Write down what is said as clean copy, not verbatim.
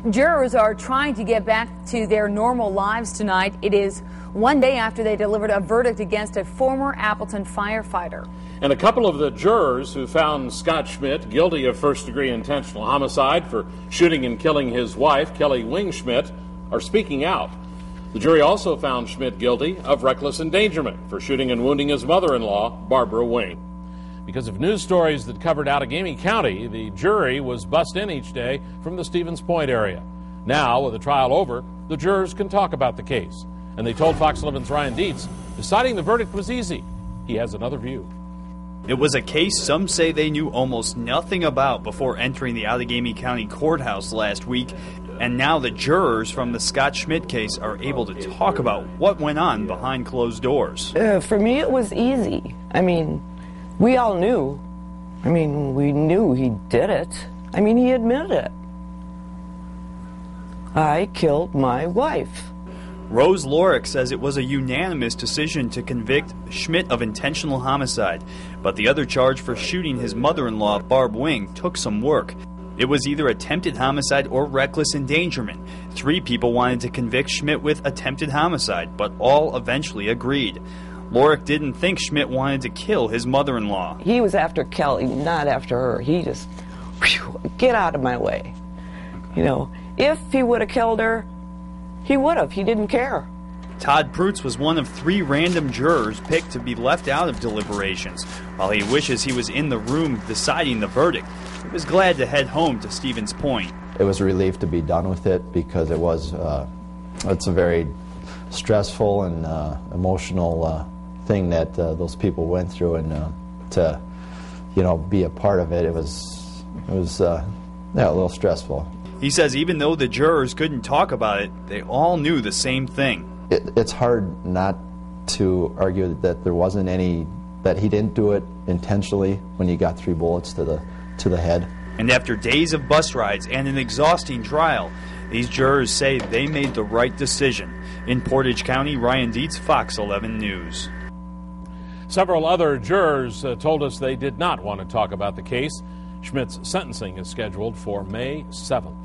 Jurors are trying to get back to their normal lives tonight. It is one day after they delivered a verdict against a former Appleton firefighter. And a couple of the jurors who found Scott Schmidt guilty of first-degree intentional homicide for shooting and killing his wife, Kelly Wing Schmidt, are speaking out. The jury also found Schmidt guilty of reckless endangerment for shooting and wounding his mother-in-law, Barbara Wing. Because of news stories that covered Allegheny County, the jury was bussed in each day from the Stevens Point area. Now, with the trial over, the jurors can talk about the case. And they told Fox 11's Ryan Dietz, deciding the verdict was easy. He has another view. It was a case some say they knew almost nothing about before entering the Allegheny County Courthouse last week, and now the jurors from the Scott Schmidt case are able to talk about what went on behind closed doors. For me, it was easy. I mean, we all knew. We knew he did it. He admitted it. I killed my wife. Rose Lorick says it was a unanimous decision to convict Schmidt of intentional homicide, but the other charge for shooting his mother-in-law, Barb Wing, took some work. It was either attempted homicide or reckless endangerment. 3 people wanted to convict Schmidt with attempted homicide, but all eventually agreed. Lorick didn't think Schmidt wanted to kill his mother-in-law. He was after Kelly, not after her. He just, get out of my way. If he would have killed her, he would have. He didn't care. Todd Prutz was one of 3 random jurors picked to be left out of deliberations. While he wishes he was in the room deciding the verdict, he was glad to head home to Stevens Point. It was a relief to be done with it because it's a very stressful and emotional thing that those people went through, and to be a part of it, it was a little stressful. He says even though the jurors couldn't talk about it, they all knew the same thing. It's hard not to argue that there wasn't that he didn't do it intentionally when he got 3 bullets to the head. And after days of bus rides and an exhausting trial, these jurors say they made the right decision. In Portage County, Ryan Dietz, Fox 11 News. Several other jurors told us they did not want to talk about the case. Schmidt's sentencing is scheduled for May 7th.